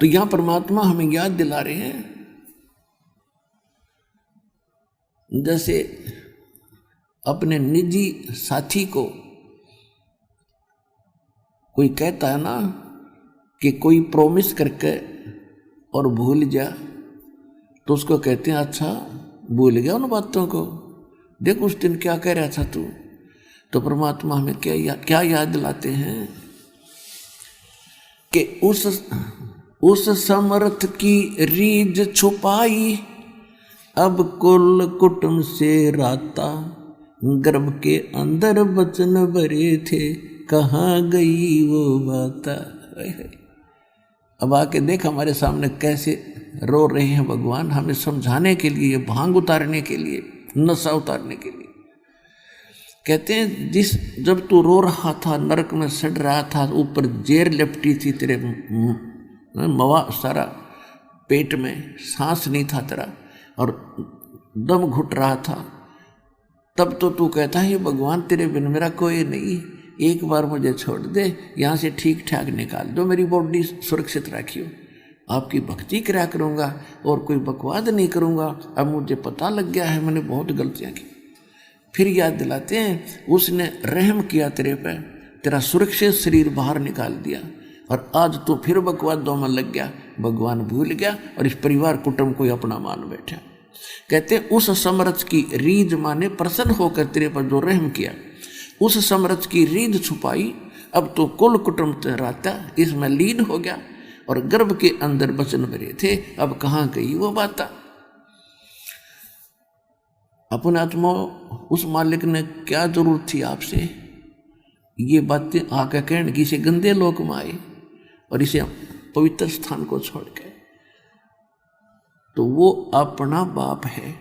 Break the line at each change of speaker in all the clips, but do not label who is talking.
तो यहां परमात्मा हमें याद दिला रहे हैं, जैसे अपने निजी साथी को कोई कहता है ना कि कोई प्रॉमिस करके और भूल जा, तो उसको कहते हैं अच्छा भूल गया उन बातों को, देख उस दिन क्या कह रहा था तू। तो परमात्मा हमें क्या याद दिलाते हैं कि उस समर्थ की रीझ छुपाई, अब कुल कुटुंब से राता, गर्भ के अंदर बचन भरे थे, कहाँ गई वो बाता। अब आके देख हमारे सामने कैसे रो रहे हैं भगवान, हमें समझाने के लिए, भांग उतारने के लिए, नशा उतारने के लिए। कहते हैं जब तू रो रहा था, नरक में सड़ रहा था, ऊपर जेर लिपटी थी तेरे मवा सारा पेट में, सांस नहीं था तेरा और दम घुट रहा था, तब तो तू कहता है भगवान तेरे बिन मेरा कोई नहीं, एक बार मुझे छोड़ दे, यहाँ से ठीक ठाक निकाल दो, मेरी बॉडी सुरक्षित रखियो, आपकी भक्ति करा करूँगा और कोई बकवाद नहीं करूँगा। अब मुझे पता लग गया है मैंने बहुत गलतियाँ की। फिर याद दिलाते हैं उसने रहम किया तेरे पे, तेरा सुरक्षित शरीर बाहर निकाल दिया और आज तो फिर बकवादों में लग गया, भगवान भूल गया और इस परिवार कुटुंब को अपना मान बैठा। कहते उस समर्थ की रीझ माने प्रसन्न होकर तेरे पर जो रहम किया, उस समर्थ की रीझ छुपाई, अब तो कुल कुटुंब रहता इसमें लीन हो गया और गर्भ के अंदर बचन भरे थे, अब कहाँ गई वो बात। अपने आत्मा उस मालिक ने क्या जरूरत थी आपसे ये बातें आकर कहने की, इसे गंदे लोक में आए और इसे पवित्र स्थान को छोड़ के, तो वो अपना बाप है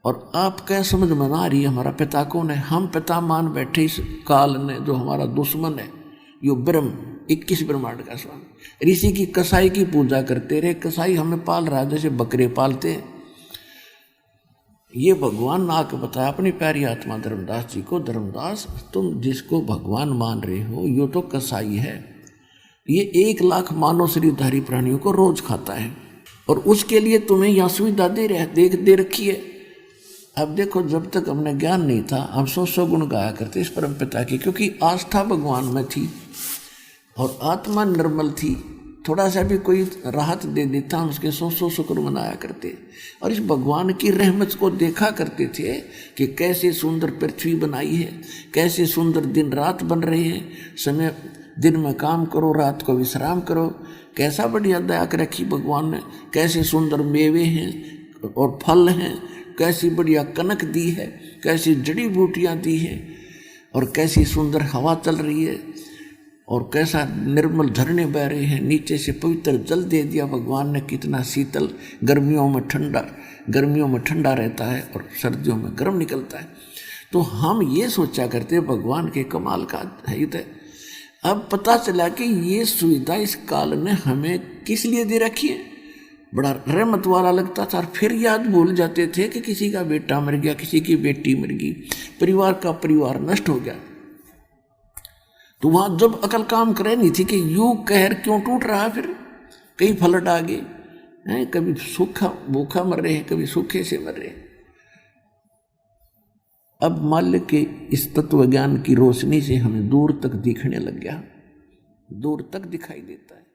और आप क्या समझ में ना रही है हमारा पिता कौन है। हम पिता मान बैठे इस काल ने, जो हमारा दुश्मन है, यो ब्रह्म 21 ब्रह्मांड का स्वामी, ऋषि की कसाई की पूजा करते रहे, कसाई हमें पाल रहा है जैसे बकरे पालते हैं। ये भगवान ने आके बताया अपनी प्यारी आत्मा धर्मदास जी को, धर्मदास तुम जिसको भगवान मान रहे हो यो तो कसाई है, ये 1 लाख मानव शरीरधारी प्राणियों को रोज खाता है और उसके लिए तुम्हें यहाँ सुविधा दे रखी है। अब देखो जब तक हमने ज्ञान नहीं था हम 100 गुण गाया करते इस परम पिता की, क्योंकि आस्था भगवान में थी और आत्मा निर्मल थी, थोड़ा सा भी कोई राहत दे देता हम उसके 100 शुक्र मनाया करते और इस भगवान की रहमत को देखा करते थे कि कैसे सुंदर पृथ्वी बनाई है, कैसे सुंदर दिन रात बन रहे हैं, समय दिन में काम करो रात को विश्राम करो, कैसा बढ़िया दया कर रखी भगवान ने, कैसे सुंदर मेवे हैं और फल हैं, कैसी बढ़िया कनक दी है, कैसी जड़ी बूटियाँ दी हैं और कैसी सुंदर हवा चल रही है और कैसा निर्मल झरने बह रहे हैं, नीचे से पवित्र जल दे दिया भगवान ने, कितना शीतल, गर्मियों में ठंडा रहता है और सर्दियों में गर्म निकलता है। तो हम ये सोचा करते भगवान के कमाल का है ये। अब पता चला कि ये सुविधा इस काल ने हमें किस लिए दे रखी है, बड़ा रहमत वाला लगता था और फिर याद भूल जाते थे कि किसी का बेटा मर गया, किसी की बेटी मर गई, परिवार का परिवार नष्ट हो गया। तो वहां जब अकल काम करे नहीं थी कि यूं कहर क्यों टूट रहा, फिर कई फ्लड आ गए हैं, कभी सूखा भूखा मर रहे हैं, कभी सूखे से मर रहे हैं। अब माल्य के इस तत्व ज्ञान की रोशनी से हमें दूर तक दिखने लग गया, दूर तक दिखाई देता है।